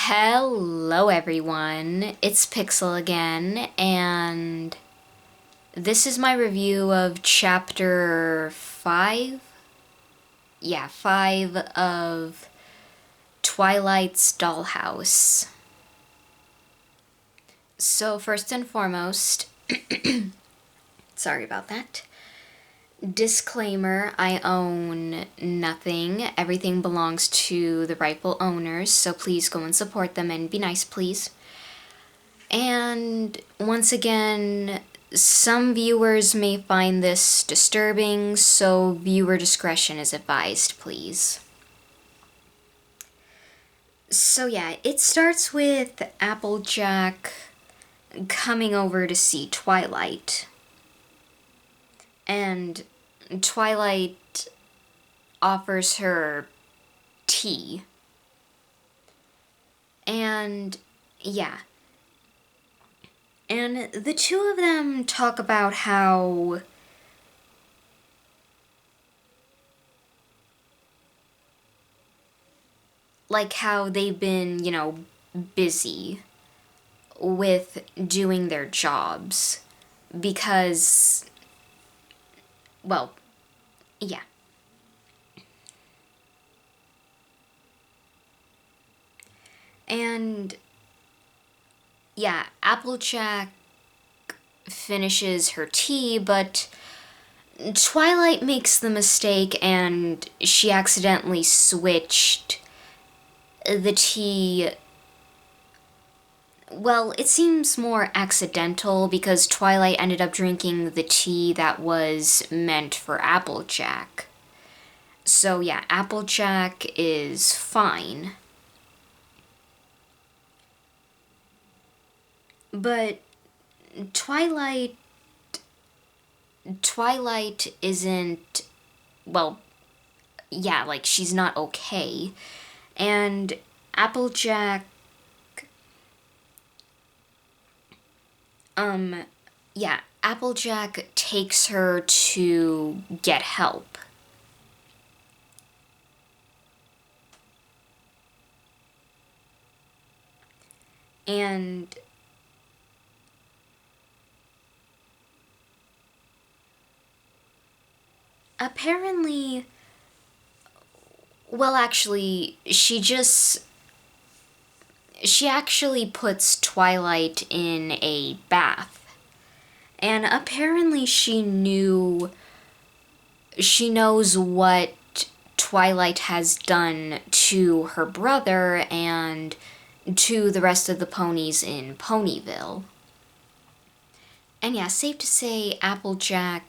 Hello everyone, it's Pixel again, and this is my review of chapter 5? Yeah, 5 of Twilight's Dollhouse. So first and foremost, sorry about that. Disclaimer, I own nothing. Everything belongs to the rightful owners, so please go and support them and be nice, please. And once again, some viewers may find this disturbing, so viewer discretion is advised, please. So yeah, it starts with Applejack coming over to see Twilight. And Twilight offers her tea. And yeah. And the two of them talk about how they've been, busy with doing their jobs because, well, yeah. And yeah, Applejack finishes her tea, but Twilight makes the mistake and she accidentally switched the tea. Well, it seems more accidental because Twilight ended up drinking the tea that was meant for Applejack. So yeah, Applejack is fine. But Twilight isn't, well, yeah, she's not okay. And Applejack, Applejack takes her to get help. And apparently, well, actually, she actually puts Twilight in a bath. And apparently she knows what Twilight has done to her brother and to the rest of the ponies in Ponyville. And yeah, safe to say Applejack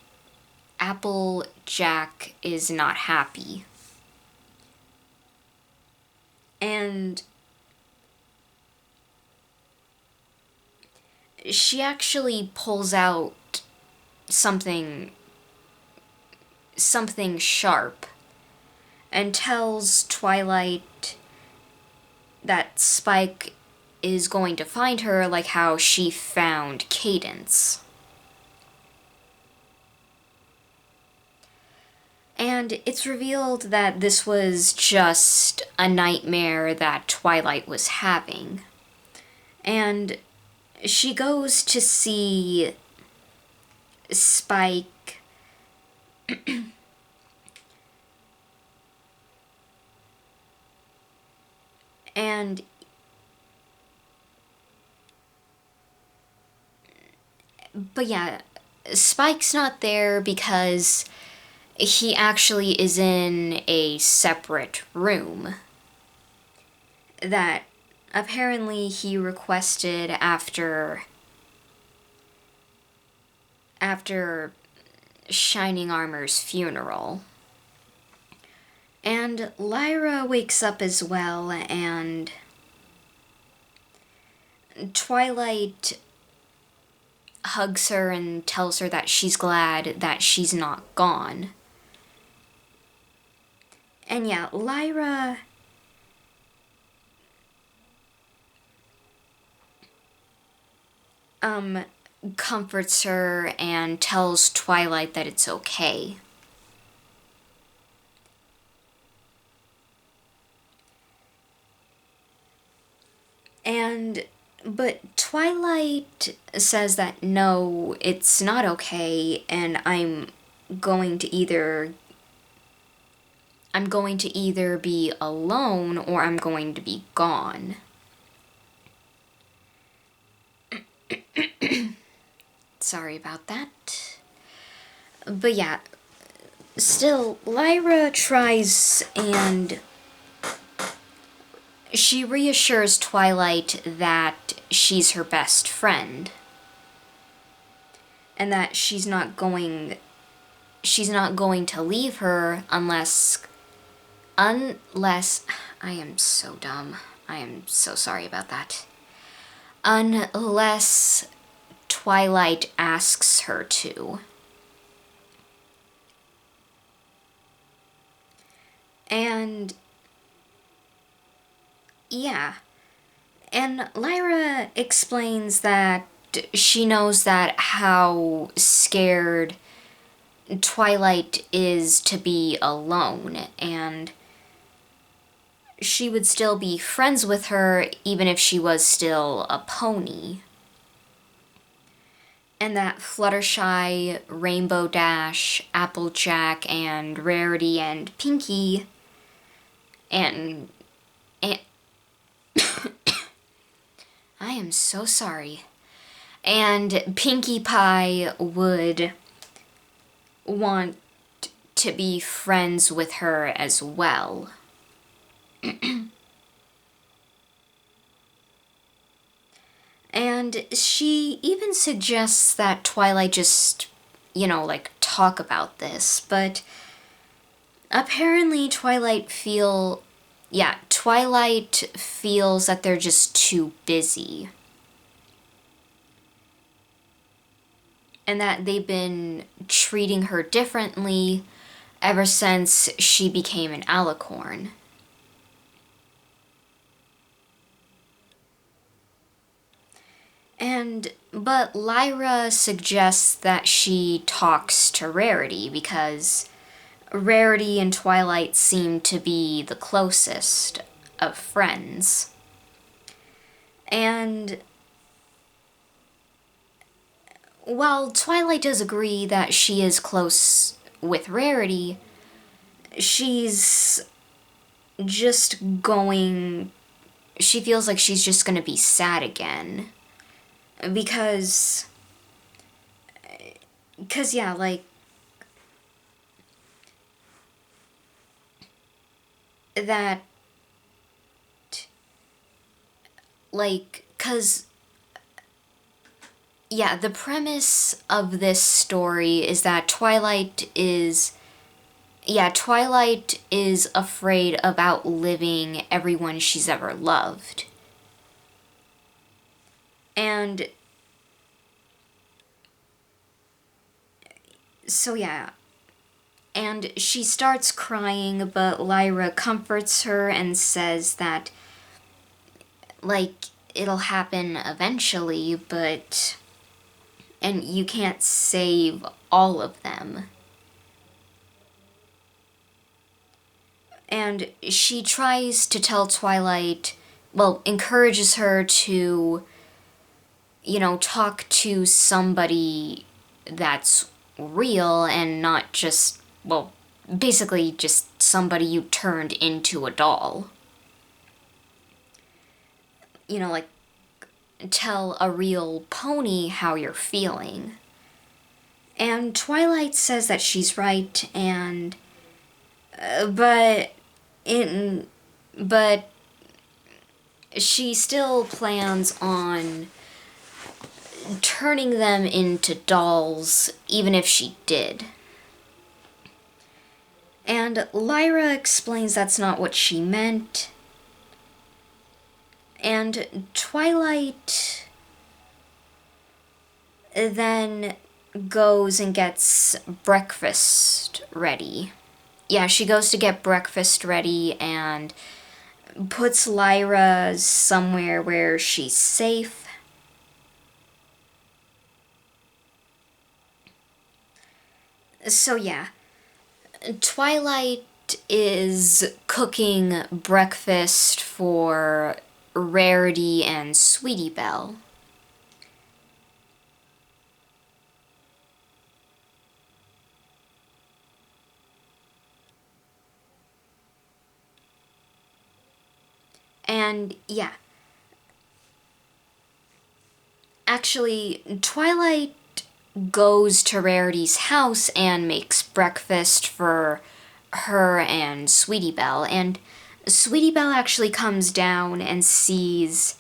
is not happy. And she actually pulls out something sharp and tells Twilight that Spike is going to find her like how she found Cadence. And it's revealed that this was just a nightmare that Twilight was having. And she goes to see Spike and but yeah, Spike's not there because he actually is in a separate room that apparently he requested after Shining Armor's funeral. And Lyra wakes up as well, and Twilight hugs her and tells her that she's glad that she's not gone. And yeah, Lyra comforts her and tells Twilight that it's okay. But Twilight says that no, it's not okay, and going to either I'm going to either be alone or I'm going to be gone. Sorry about that. But yeah, still, Lyra tries and she reassures Twilight that she's her best friend. And that she's not going to leave her unless I am so dumb. I am so sorry about that. Unless Twilight asks her to. And yeah. And Lyra explains that she knows that how scared Twilight is to be alone, and she would still be friends with her even if she was still a pony. And that Fluttershy, Rainbow Dash, Applejack, and Rarity, and Pinkie, and I am so sorry. And Pinkie Pie would want to be friends with her as well. And she even suggests that Twilight just, talk about this, but apparently Twilight feels that they're just too busy. And that they've been treating her differently ever since she became an alicorn. But Lyra suggests that she talks to Rarity because Rarity and Twilight seem to be the closest of friends. And while Twilight does agree that she is close with Rarity, she feels like she's just gonna be sad again. Because the premise of this story is that Twilight is afraid of outliving everyone she's ever loved. And so yeah. And she starts crying, but Lyra comforts her and says that, it'll happen eventually, and you can't save all of them. And she tries to tell Twilight, encourages her to, talk to somebody that's real and not just, basically just somebody you turned into a doll. Tell a real pony how you're feeling. And Twilight says that she's right, and but she still plans on turning them into dolls, even if she did. And Lyra explains that's not what she meant. And Twilight then goes and gets breakfast ready. Yeah, she goes to get breakfast ready and puts Lyra somewhere where she's safe. So yeah, Twilight is cooking breakfast for Rarity and Sweetie Belle. And yeah, actually, Twilight goes to Rarity's house and makes breakfast for her and Sweetie Belle, and Sweetie Belle actually comes down and sees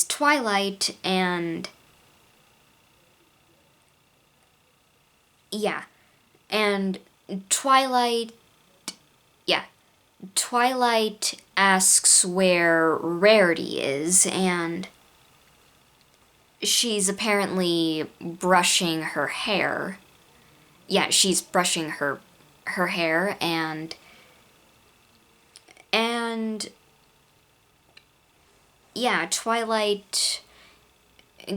Twilight, and yeah, and Twilight yeah, Twilight asks where Rarity is, and she's apparently brushing her hair. Yeah, she's brushing her hair, and yeah, Twilight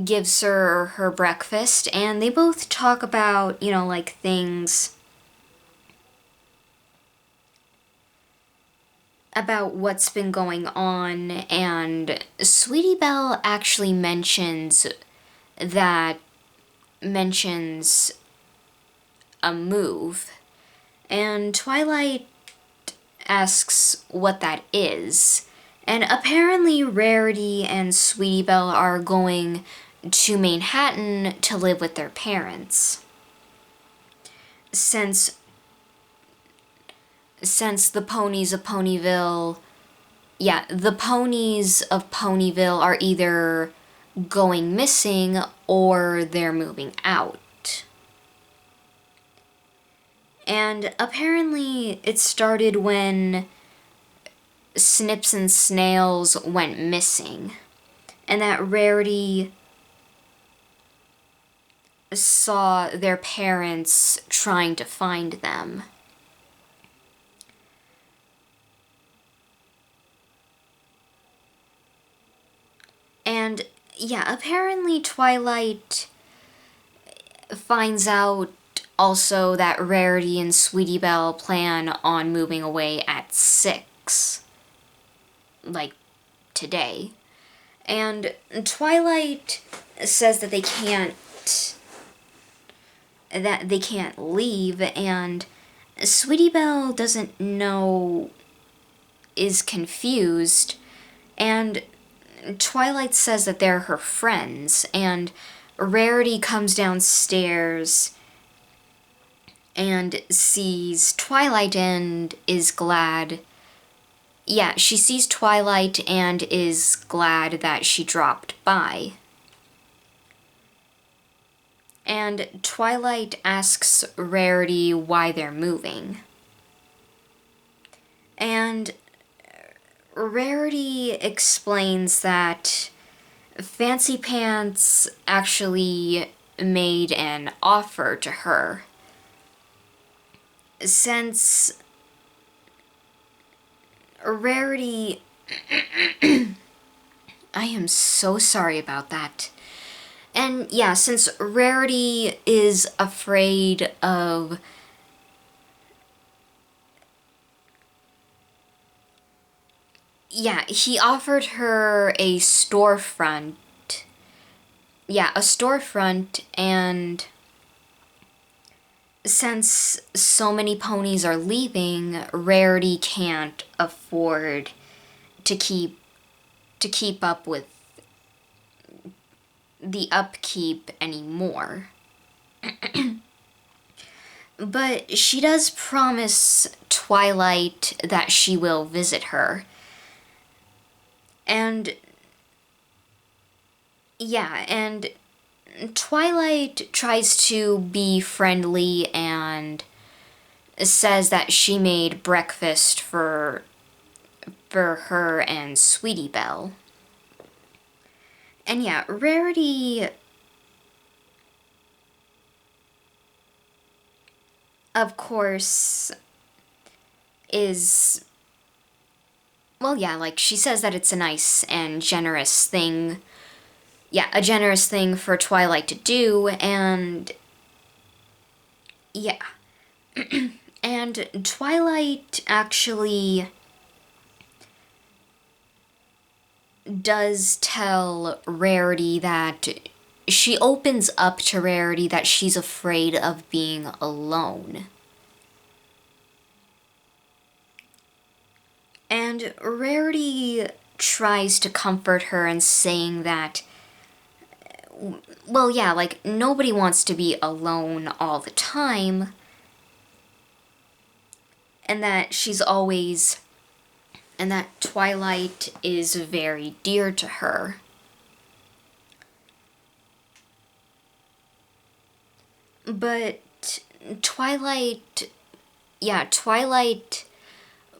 gives her breakfast, and they both talk about, like things about what's been going on, and Sweetie Belle actually mentions a move, and Twilight asks what that is. And apparently Rarity and Sweetie Belle are going to Manhattan to live with their parents. Since the ponies of Ponyville, the ponies of Ponyville are either going missing or they're moving out. And apparently it started when Snips and Snails went missing, and that Rarity saw their parents trying to find them. And apparently Twilight finds out also that Rarity and Sweetie Belle plan on moving away at 6. Like, today. And Twilight says that they can't leave, and Sweetie Belle doesn't know, is confused, and Twilight says that they're her friends, and Rarity comes downstairs and sees Twilight and is glad. Yeah, she sees Twilight and is glad that she dropped by. And Twilight asks Rarity why they're moving. And Rarity explains that Fancy Pants actually made an offer to her. Since Rarity... I am so sorry about that. And since Rarity is afraid of... he offered her a storefront. A storefront, and since so many ponies are leaving, Rarity can't afford to keep up with the upkeep anymore. But she does promise Twilight that she will visit her. And and Twilight tries to be friendly and says that she made breakfast for her and Sweetie Belle. And Rarity, of course, is... she says that it's a nice and generous thing. A generous thing for Twilight to do, and... and Twilight actually does tell Rarity that she opens up to Rarity that she's afraid of being alone. And Rarity tries to comfort her and saying that, well, yeah, like, nobody wants to be alone all the time, and that and that Twilight is very dear to her. But Twilight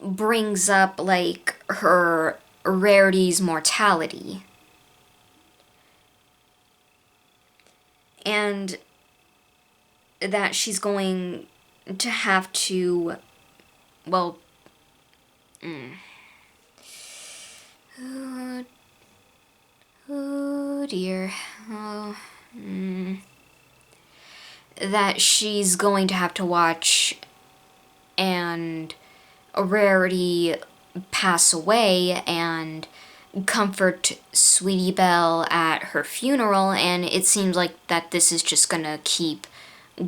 brings up, like, her Rarity's mortality. And that she's going to have to, well, oh dear. That she's going to have to watch and Rarity pass away and comfort Sweetie Belle at her funeral, and it seems like that this is just gonna keep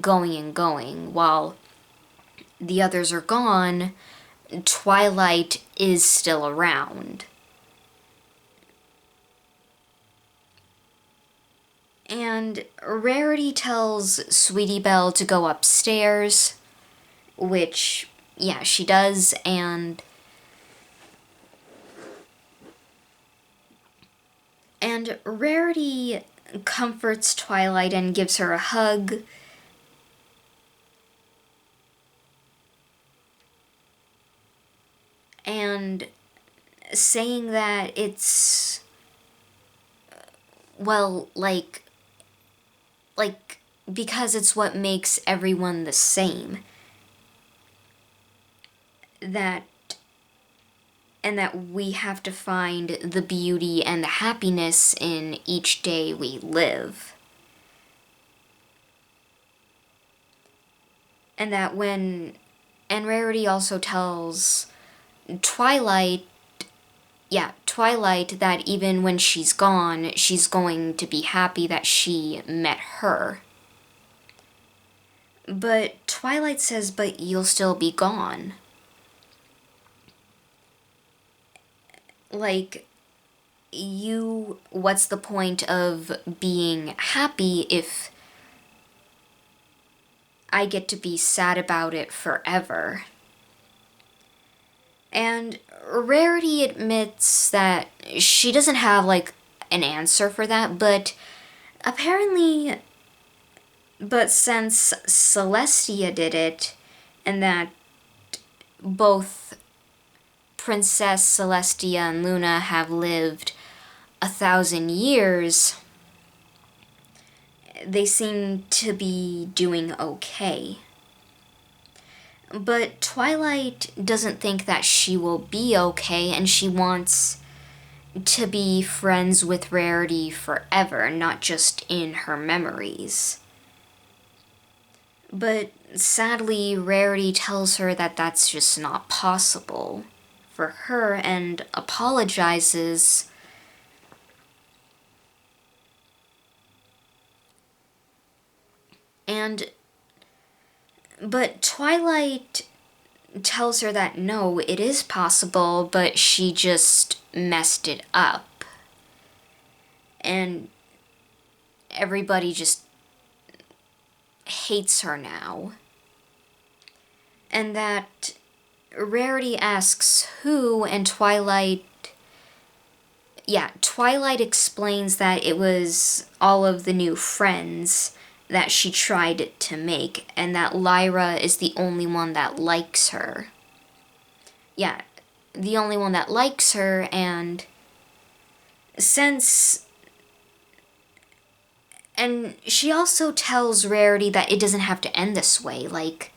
going and going. While the others are gone, Twilight is still around. And Rarity tells Sweetie Belle to go upstairs, which, yeah, she does, and Rarity comforts Twilight and gives her a hug. And saying that it's, well, like, because it's what makes everyone the same. That we have to find the beauty and the happiness in each day we live. And Rarity also tells Twilight that even when she's gone, she's going to be happy that she met her. But Twilight says, but you'll still be gone. Like, what's the point of being happy if I get to be sad about it forever? And Rarity admits that she doesn't have, like, an answer for that, but since Celestia did it, and that both Princess Celestia and Luna have lived 1,000 years, they seem to be doing okay. But Twilight doesn't think that she will be okay, and she wants to be friends with Rarity forever, not just in her memories. But sadly, Rarity tells her that that's just not possible for her and apologizes. But Twilight tells her that no, it is possible, but she just messed it up. And everybody just hates her now. And that Rarity asks who, and Twilight explains that it was all of the new friends that she tried to make, and that Lyra is the only one that likes her. Yeah, the only one that likes her, and she also tells Rarity that it doesn't have to end this way. Like,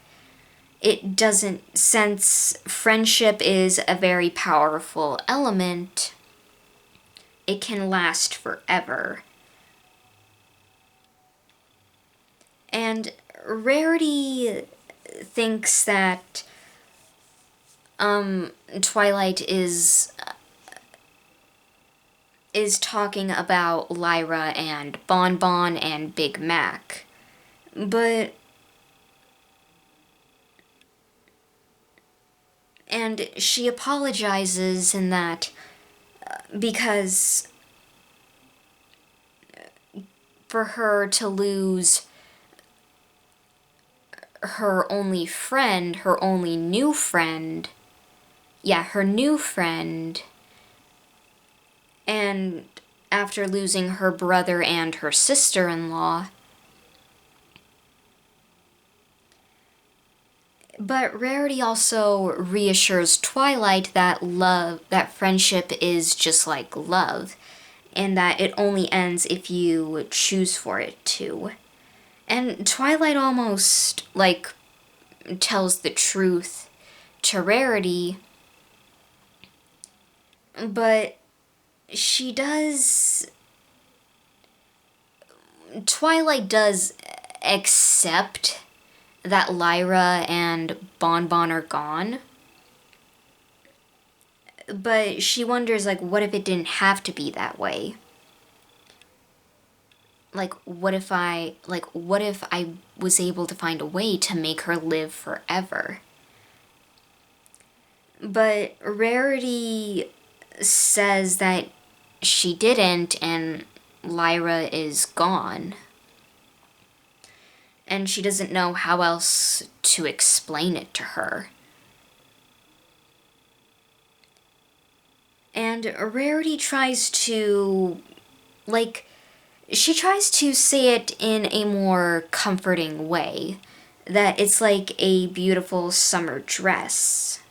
it doesn't, since friendship is a very powerful element, it can last forever. And Rarity thinks that Twilight is is talking about Lyra and Bon Bon and Big Mac. But... And she apologizes in that because for her to lose her only friend, her only new friend, her new friend, and after losing her brother and her sister-in-law. But Rarity also reassures Twilight that friendship is just like love, and that it only ends if you choose for it to. And Twilight almost, tells the truth to Rarity, but Twilight does accept that Lyra and Bon Bon are gone. But she wonders, what if it didn't have to be that way? What if I was able to find a way to make her live forever? But Rarity says that she didn't, and Lyra is gone. And she doesn't know how else to explain it to her. And Rarity tries to, she tries to say it in a more comforting way. That it's like a beautiful summer dress.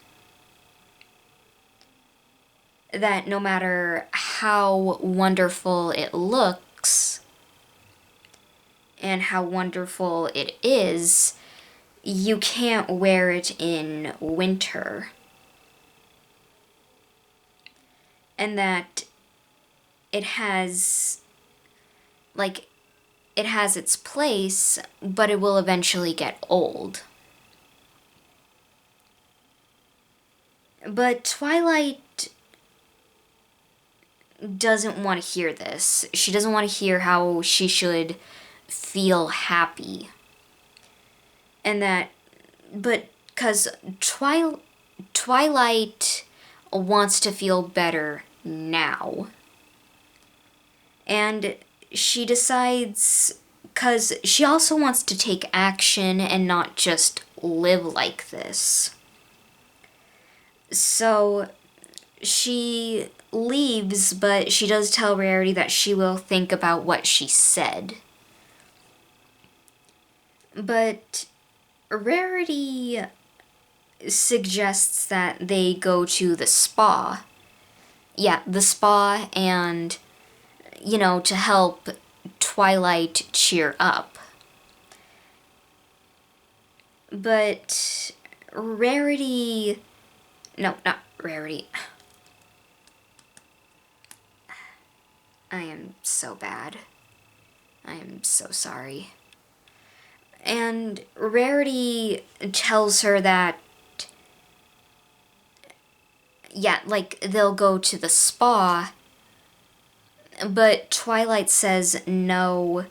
That no matter how wonderful it looks, and how wonderful it is, you can't wear it in winter. And that it has its place, but it will eventually get old. But Twilight doesn't want to hear this. She doesn't want to hear how she should feel happy. But because Twilight wants to feel better now. And she decides, because she also wants to take action and not just live like this. So she leaves, but she does tell Rarity that she will think about what she said. But Rarity suggests that they go to the spa. The spa, and, to help Twilight cheer up. But Rarity... No, not Rarity. I am so bad. I am so sorry. And Rarity tells her that, they'll go to the spa, but Twilight says no,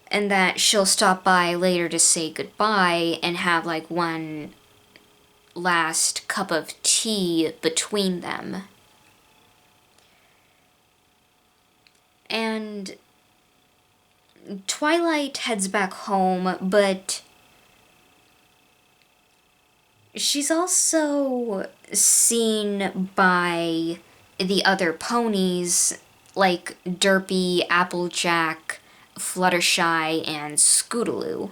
and that she'll stop by later to say goodbye and have, one last cup of tea between them. And Twilight heads back home, but she's also seen by the other ponies, like Derpy, Applejack, Fluttershy, and Scootaloo.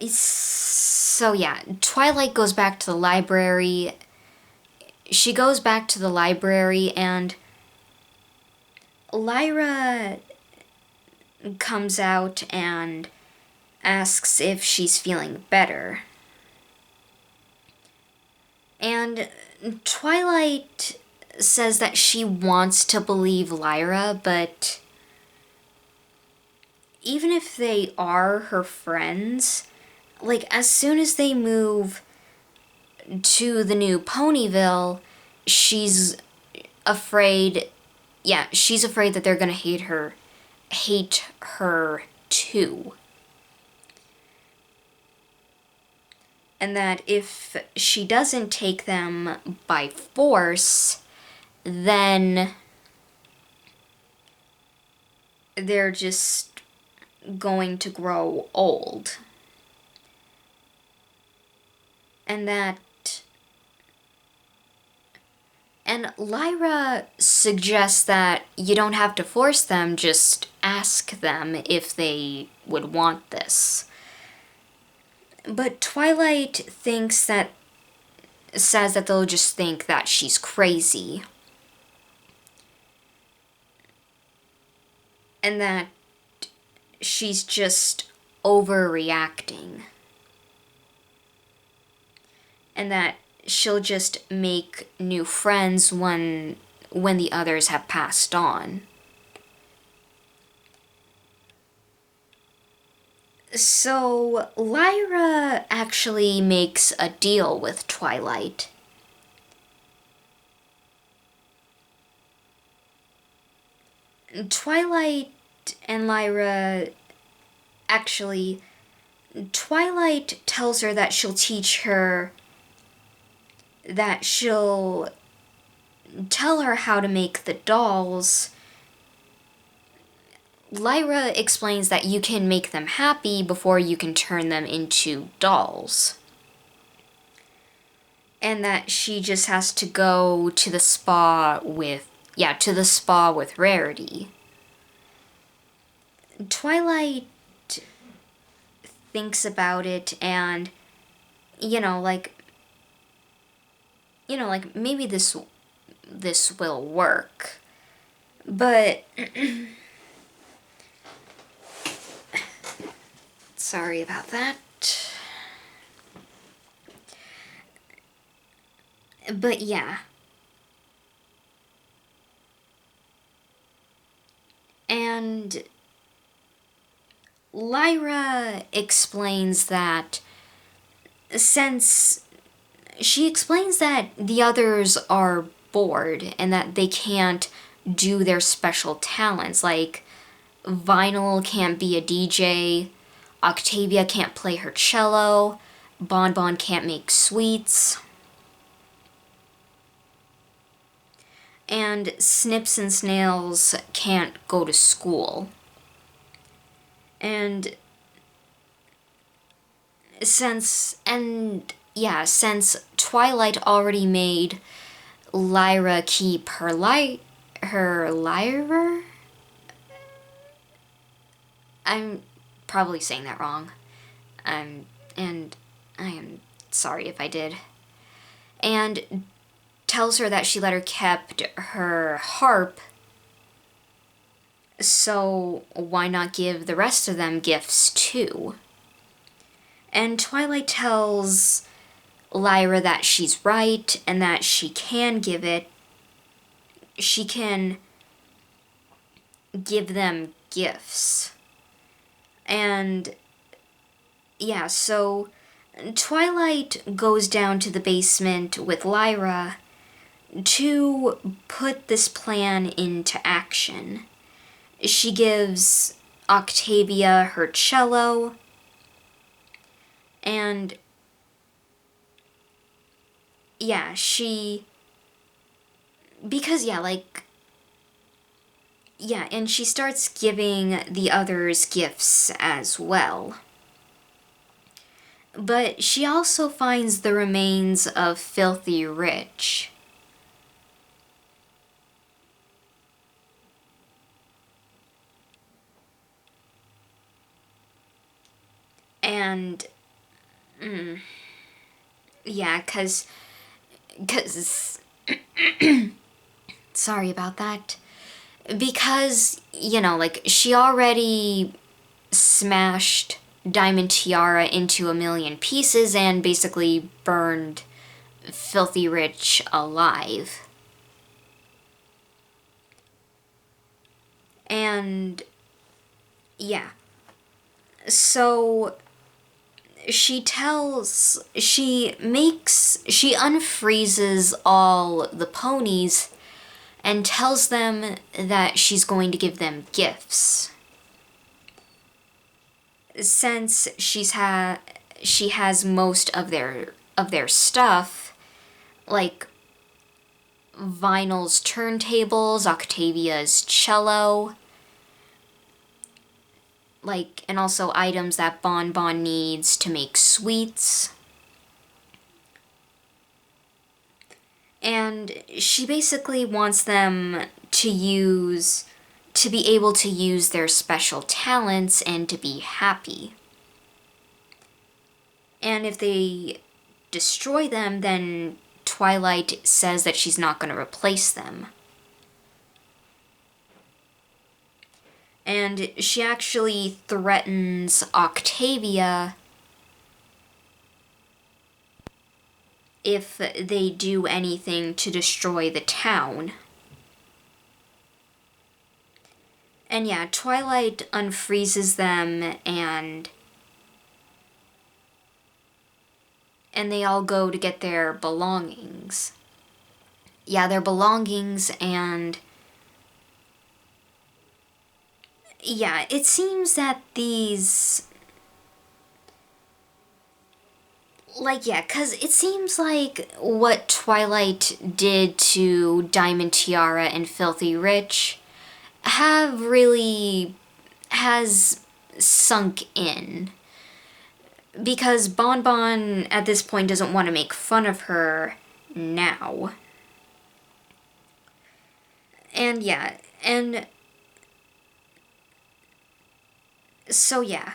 So Twilight goes back to the library. She goes back to the library, and Lyra comes out and asks if she's feeling better. And Twilight says that she wants to believe Lyra, but even if they are her friends, as soon as they move to the new Ponyville, she's afraid, yeah, she's afraid that they're gonna hate her too. And that if she doesn't take them by force, then they're just going to grow old. And Lyra suggests that you don't have to force them, just ask them if they would want this. But Twilight says that they'll just think that she's crazy. And that she's just overreacting. And that she'll just make new friends when the others have passed on. So Lyra actually makes a deal with Twilight. Twilight and Lyra actually, Twilight tells her that she'll tell her how to make the dolls. Lyra explains that you can make them happy before you can turn them into dolls. And that she just has to go to the spa with Rarity. Twilight thinks about it and, maybe this will work. But sorry about that. But yeah. And Lyra explains that the others are bored and that they can't do their special talents. Like, Vinyl can't be a DJ, Octavia can't play her cello, Bon Bon can't make sweets, and Snips and Snails can't go to school. And since Twilight already made Lyra keep her lyre? I'm probably saying that wrong. And I am sorry if I did. And tells her that she let her kept her harp, so why not give the rest of them gifts too? And Twilight tells Lyra that she's right and that she can give them gifts. And yeah, so Twilight goes down to the basement with Lyra to put this plan into action. She gives Octavia her cello, and and she starts giving the others gifts as well. But she also finds the remains of Filthy Rich. And, cause, sorry about that. Because, she already smashed Diamond Tiara into 1,000,000 pieces and basically burned Filthy Rich alive. And, so she unfreezes all the ponies and tells them that she's going to give them gifts. Since she has most of their stuff, like Vinyl's turntables, Octavia's cello, like, and also items that Bon Bon needs to make sweets. And she basically wants them to be able to use their special talents and to be happy. And if they destroy them, then Twilight says that she's not going to replace them. And she actually threatens Octavia if they do anything to destroy the town. And yeah, Twilight unfreezes them, and they all go to get their belongings. Yeah, their belongings, and yeah, it seems that these... Like, yeah, because it seems like what Twilight did to Diamond Tiara and Filthy Rich has sunk in. Because Bon Bon, at this point, doesn't want to make fun of her now. And yeah, and... So yeah.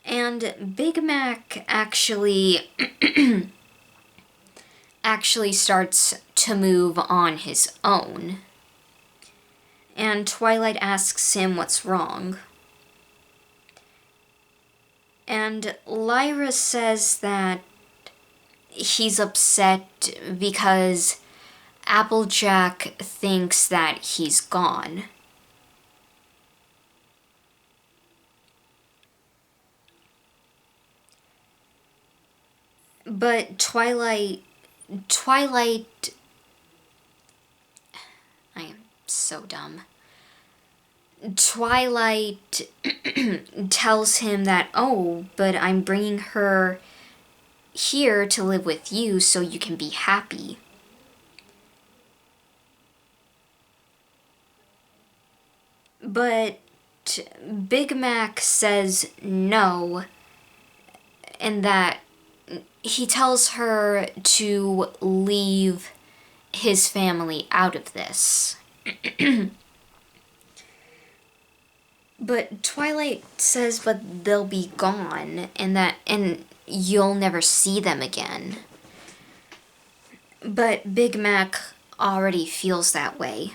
And Big Mac actually starts to move on his own. And Twilight asks him what's wrong. And Lyra says that he's upset because Applejack thinks that he's gone. But Twilight, I am so dumb. Twilight tells him that, oh, but I'm bringing her here to live with you so you can be happy. But Big Mac says no, and that he tells her to leave his family out of this. But Twilight says, but they'll be gone, and you'll never see them again. But Big Mac already feels that way.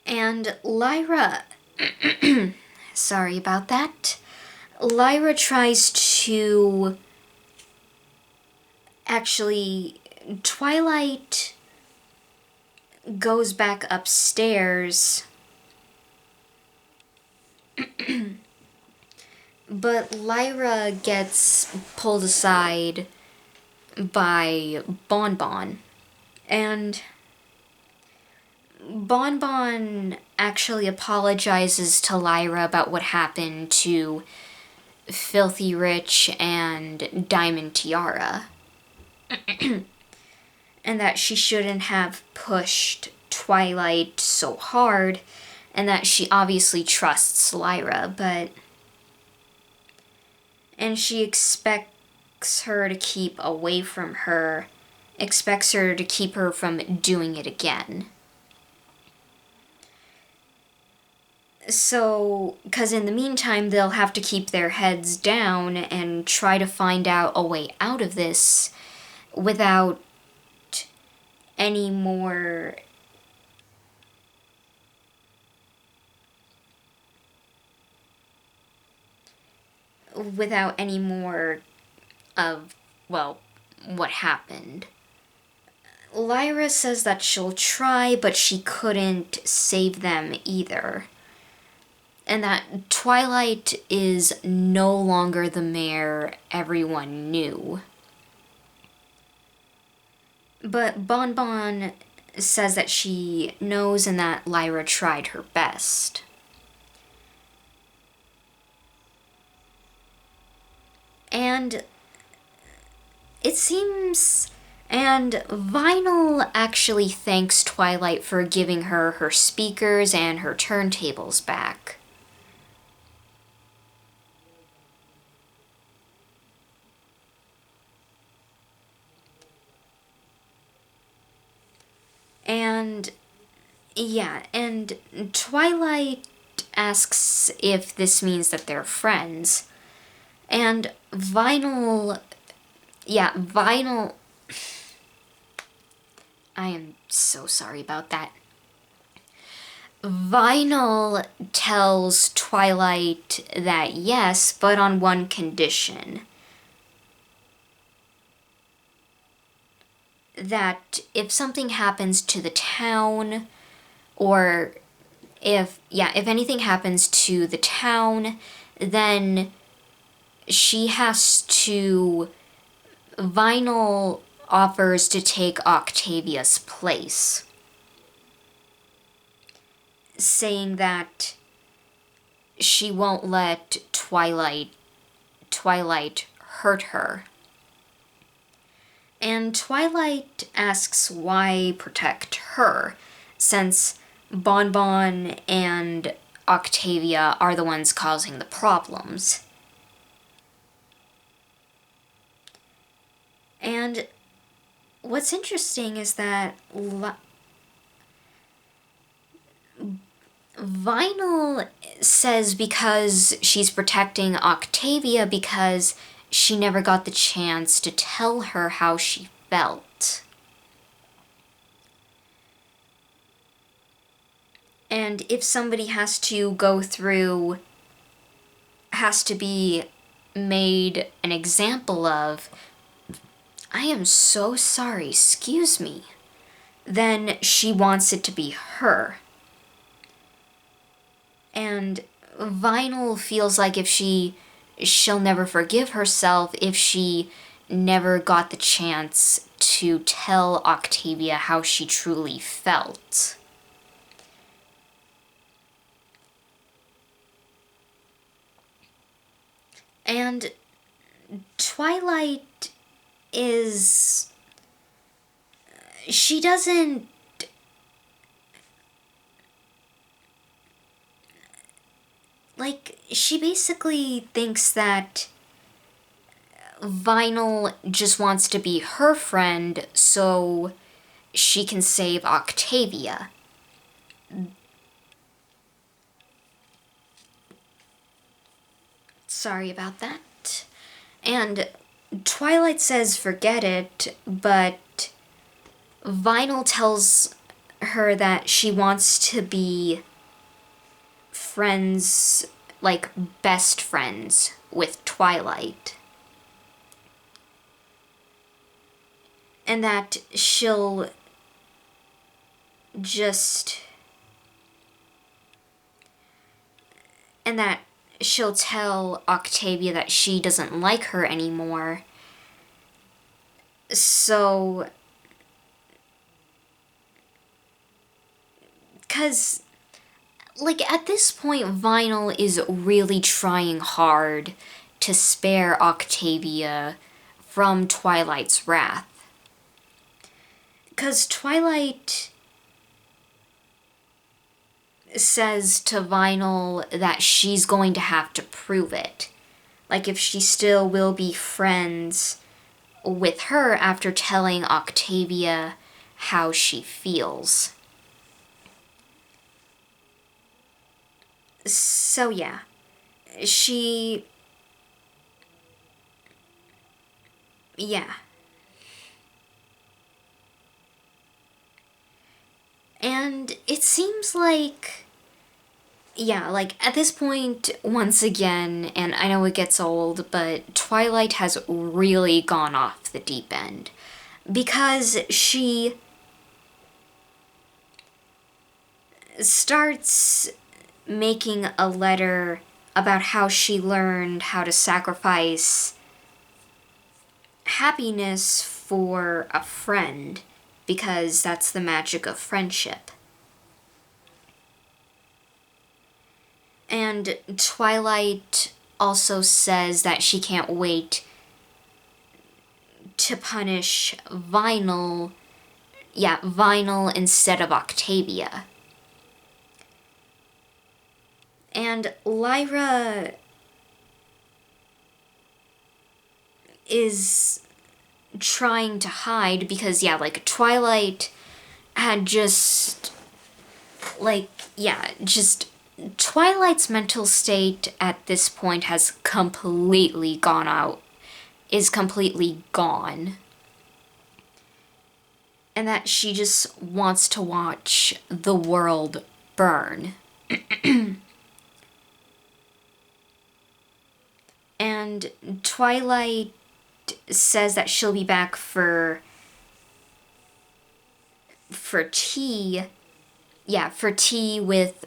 And Lyra... Sorry about that. Lyra tries to... Actually, Twilight goes back upstairs, but Lyra gets pulled aside by Bon Bon, and Bon Bon actually apologizes to Lyra about what happened to Filthy Rich and Diamond Tiara. And that she shouldn't have pushed Twilight so hard, and that she obviously trusts Lyra, and she expects her to keep away from her, expects her to keep her from doing it again. So, because in the meantime, they'll have to keep their heads down and try to find out a way out of this without any more of, well, what happened. Lyra says that she'll try, but she couldn't save them either. And that Twilight is no longer the mayor everyone knew. But Bon Bon says that she knows and that Lyra tried her best. And it seems... And Vinyl actually thanks Twilight for giving her her speakers and her turntables back. And yeah, and Twilight asks if this means that they're friends. And Vinyl... Yeah, Vinyl... I am so sorry about that. Vinyl tells Twilight that yes, but on one condition. That if something happens to the town, or if anything happens to the town, then she has to... Vinyl offers to take Octavia's place, saying that she won't let Twilight hurt her. And Twilight asks why protect her, since Bon Bon and Octavia are the ones causing the problems. And what's interesting is that Vinyl says because she's protecting Octavia because she never got the chance to tell her how she felt. And if somebody has to be made an example of, I am so sorry, excuse me, then she wants it to be her. And Vinyl feels like if she'll never forgive herself if she never got the chance to tell Octavia how she truly felt. And Twilight is... She doesn't... Like, she basically thinks that Vinyl just wants to be her friend so she can save Octavia. Sorry about that. And Twilight says forget it, but Vinyl tells her that she wants to be friends, like best friends, with Twilight. And that she'll just... And that she'll tell Octavia that she doesn't like her anymore. So... 'Cause... Like, at this point, Vinyl is really trying hard to spare Octavia from Twilight's wrath. 'Cause Twilight says to Vinyl that she's going to have to prove it. Like, if she still will be friends with her after telling Octavia how she feels. So yeah, yeah. And it seems like, yeah, like at this point, once again, and I know it gets old, but Twilight has really gone off the deep end. Because she starts making a letter about how she learned how to sacrifice happiness for a friend. because that's the magic of friendship. And Twilight also says that she can't wait to punish Vinyl instead of Octavia. And Lyra is trying to hide because, Twilight had just Twilight's mental state at this point has completely is completely gone. And that she just wants to watch the world burn. And Twilight says that she'll be back for tea. Yeah, for tea with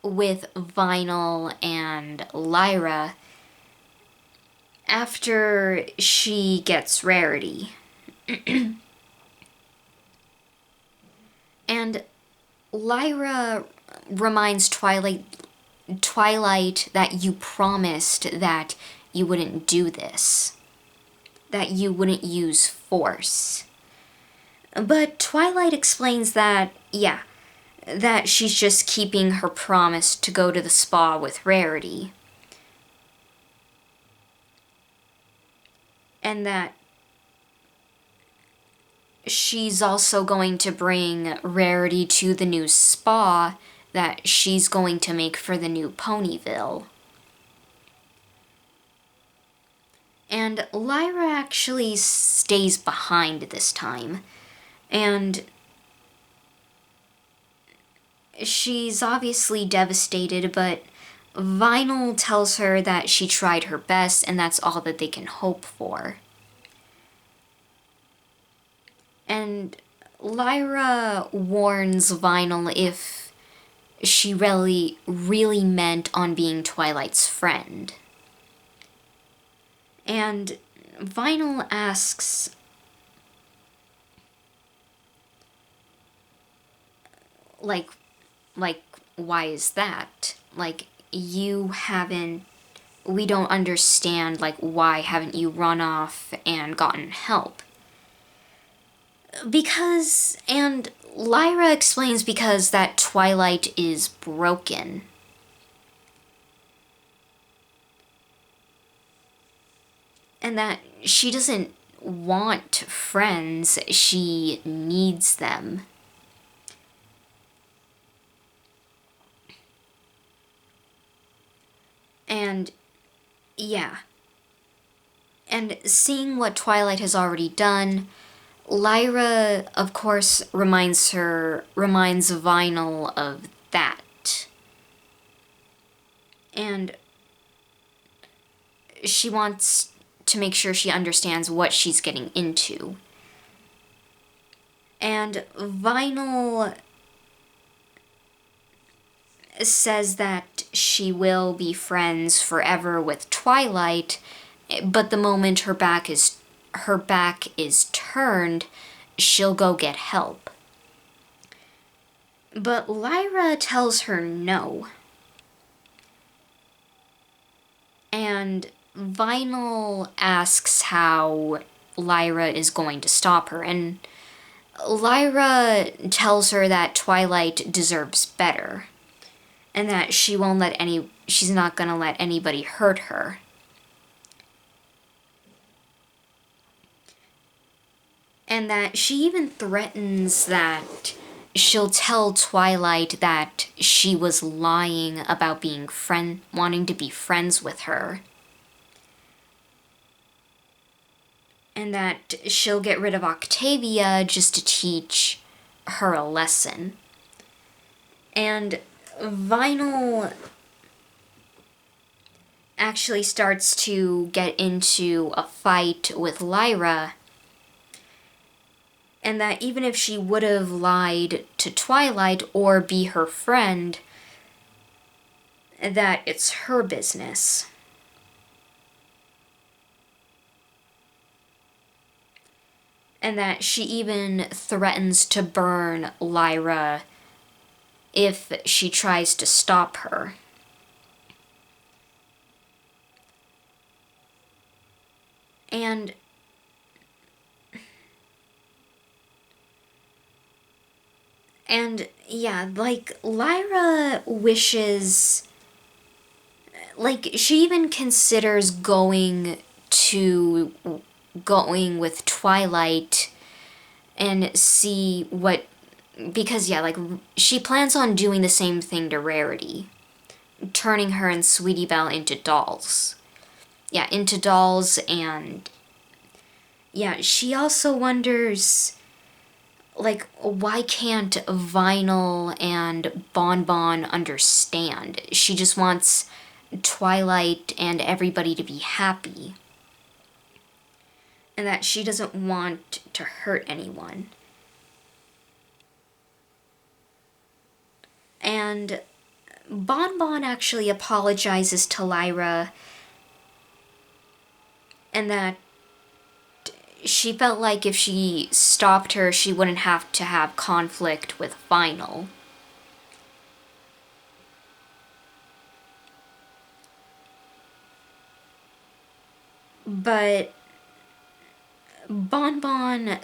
Vinyl and Lyra after she gets Rarity. And Lyra reminds Twilight that you promised that you wouldn't do this, that you wouldn't use force. But Twilight explains that, that she's just keeping her promise to go to the spa with Rarity. And that she's also going to bring Rarity to the new spa that she's going to make for the new Ponyville. And Lyra actually stays behind this time. And she's obviously devastated, but Vinyl tells her that she tried her best and that's all that they can hope for. And Lyra warns Vinyl if she really meant on being Twilight's friend. And Vinyl asks, why is that? We don't understand, why haven't you run off and gotten help? And Lyra explains because that Twilight is broken. And that she doesn't want friends, she needs them. And, and seeing what Twilight has already done, Lyra, of course, reminds Vinyl of that. And she wants to make sure she understands what she's getting into. And Vinyl says that she will be friends forever with Twilight, but the moment her back is turned, she'll go get help. But Lyra tells her no. And Vinyl asks how Lyra is going to stop her, and Lyra tells her that Twilight deserves better, and that she's not gonna let anybody hurt her. And that she even threatens that she'll tell Twilight that she was lying about wanting to be friends with her. And that she'll get rid of Octavia just to teach her a lesson. And Vinyl actually starts to get into a fight with Lyra, and that even if she would have lied to Twilight or be her friend, that it's her business. And that she even threatens to burn Lyra if she tries to stop her. And yeah, like, Lyra wishes, like, she even considers going with Twilight and see what, because yeah, like, she plans on doing the same thing to Rarity, turning her and Sweetie Belle into dolls. Yeah, into dolls. And yeah, she also wonders, like, why can't Vinyl and Bon Bon understand? She just wants Twilight and everybody to be happy. And that she doesn't want to hurt anyone. And Bon Bon actually apologizes to Lyra, and that she felt like if she stopped her, she wouldn't have to have conflict with Vinyl. But Bon Bon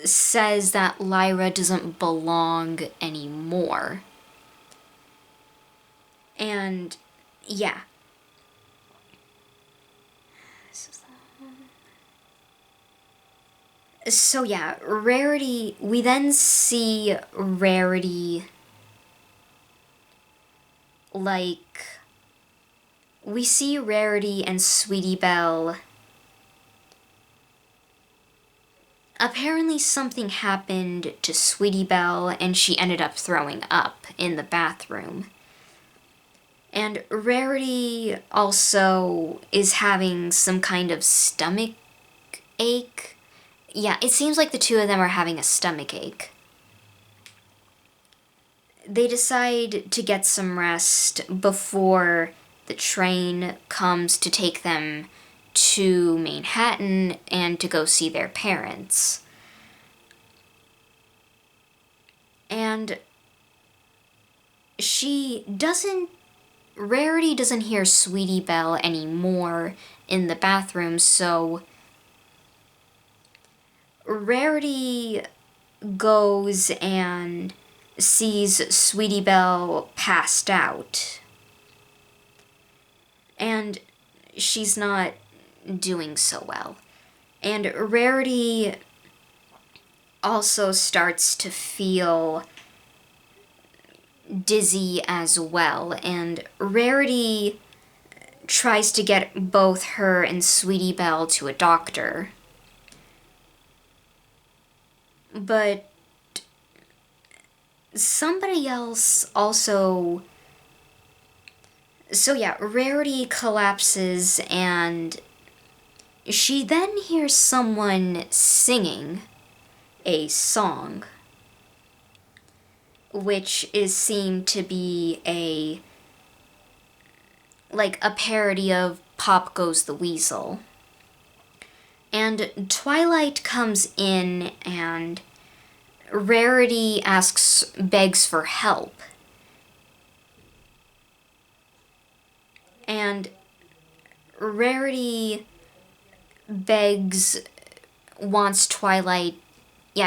says that Lyra doesn't belong anymore. And yeah. So yeah, Rarity, we then see Rarity, like, we see Rarity and Sweetie Belle. Apparently something happened to Sweetie Belle and she ended up throwing up in the bathroom. And Rarity also is having some kind of stomach ache. Yeah, it seems like the two of them are having a stomach ache. They decide to get some rest before the train comes to take them to Manhattan and to go see their parents. And Rarity doesn't hear Sweetie Belle anymore in the bathroom, so Rarity goes and sees Sweetie Belle passed out. And she's not doing so well. And Rarity also starts to feel dizzy as well. And Rarity tries to get both her and Sweetie Belle to a doctor. But somebody else also... So yeah, Rarity collapses and she then hears someone singing a song, which is seen to be a parody of Pop Goes the Weasel. And Twilight comes in and Rarity begs for help. And Rarity wants Twilight,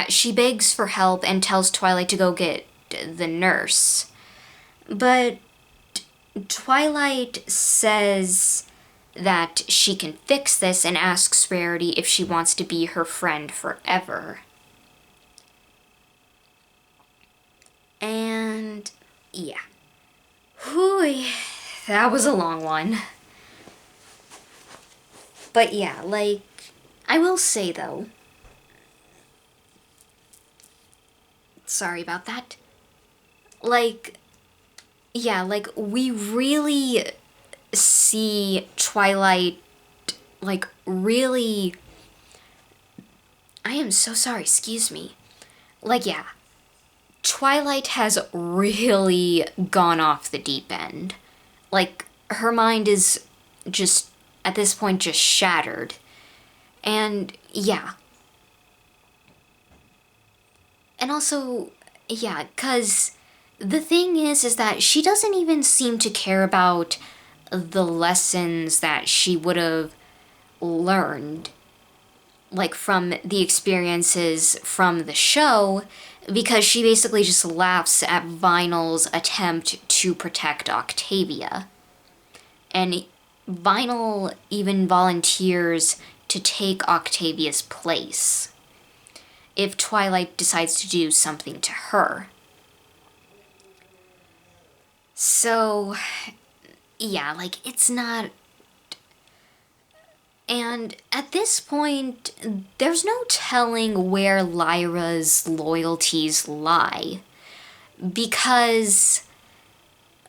she begs for help and tells Twilight to go get the nurse. But Twilight says that she can fix this and asks Rarity if she wants to be her friend forever. And yeah. Whew, that was a long one. But yeah, I will say though, sorry about that, we really see Twilight, really... I am so sorry, excuse me. Twilight has really gone off the deep end. Her mind is just, at this point, just shattered. And, yeah, And also, yeah, because the thing is that she doesn't even seem to care about the lessons that she would have learned, like from the experiences from the show, because she basically just laughs at Vinyl's attempt to protect Octavia. And Vinyl even volunteers to take Octavia's place if Twilight decides to do something to her. So, yeah, like, it's not. And at this point, there's no telling where Lyra's loyalties lie. Because,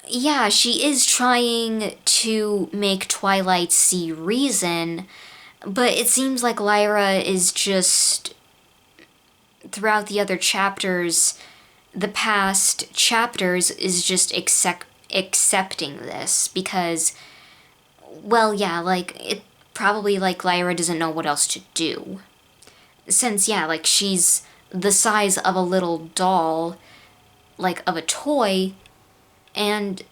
yeah, she is trying to make Twilight see reason, but it seems like Lyra is just, throughout the other chapters, the past chapters, is just accepting this because, well, yeah, like, it probably, like, Lyra doesn't know what else to do. Since, yeah, like, she's the size of a little doll, like, of a toy, and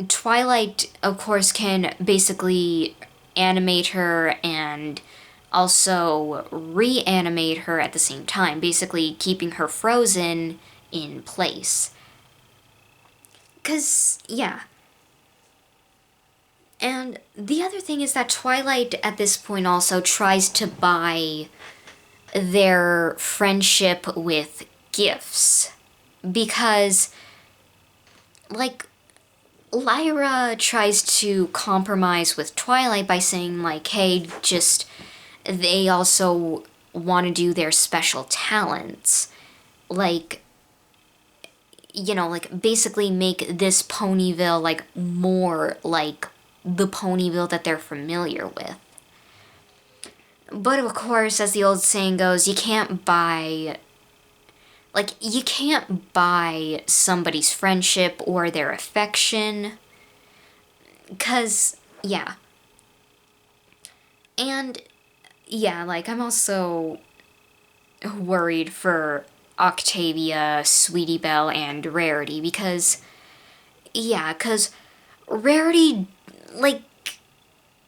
Twilight, of course, can basically animate her and also reanimate her at the same time, basically keeping her frozen in place. 'Cause, yeah. And the other thing is that Twilight at this point also tries to buy their friendship with gifts. Because, like, Lyra tries to compromise with Twilight by saying, like, hey, just, they also want to do their special talents. Like, you know, like, basically make this Ponyville, like, more like the Ponyville that they're familiar with. But of course, as the old saying goes, you can't buy somebody's friendship or their affection. 'Cause, yeah. And, yeah, like, I'm also worried for Octavia, Sweetie Belle, and Rarity because, yeah, 'cause Rarity, like,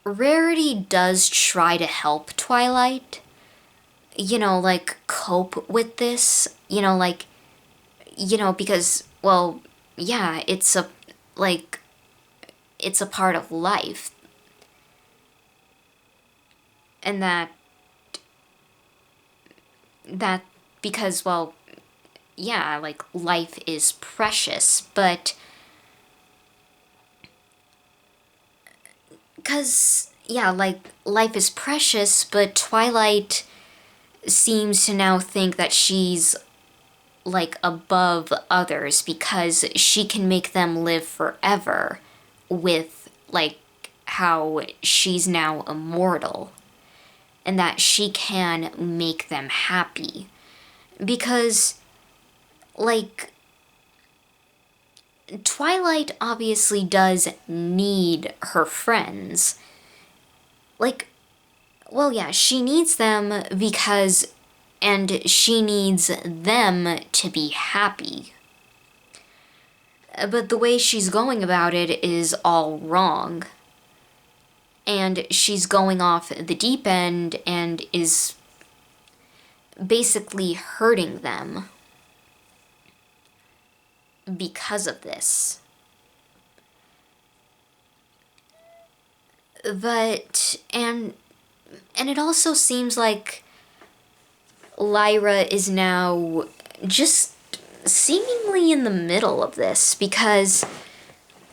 Rarity does try to help Twilight, you know, like, cope with this, you know, like, you know, because, well, yeah, it's a part of life. And that, because, well, yeah, like, life is precious, but, because, yeah, like, life is precious, but Twilight seems to now think that she's, like, above others because she can make them live forever with, like, how she's now immortal and that she can make them happy. Because, like, Twilight obviously does need her friends. Like, well, yeah, she needs them because, and she needs them to be happy. But the way she's going about it is all wrong. And she's going off the deep end and is basically hurting them because of this. But, and it also seems like Lyra is now just seemingly in the middle of this because,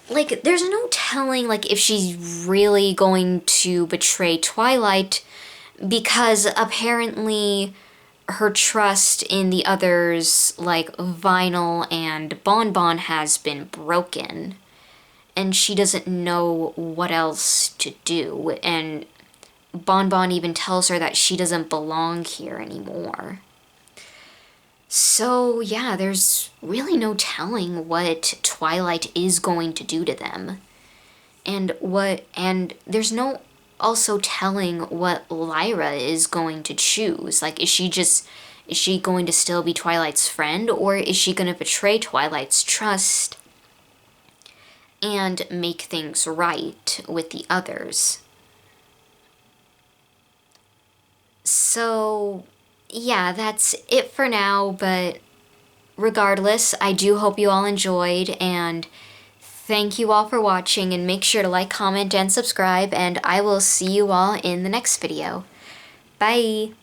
like, there's no telling, like, if she's really going to betray Twilight because apparently her trust in the others, like Vinyl and Bonbon, has been broken. And she doesn't know what else to do. And Bonbon even tells her that she doesn't belong here anymore. So, yeah, there's really no telling what Twilight is going to do to them. And there's no also telling what Lyra is going to choose. Like, is she Is she going to still be Twilight's friend, or is she going to betray Twilight's trust and make things right with the others? So, yeah, that's it for now, but regardless, I do hope you all enjoyed, and thank you all for watching, and make sure to like, comment, and subscribe, and I will see you all in the next video. Bye!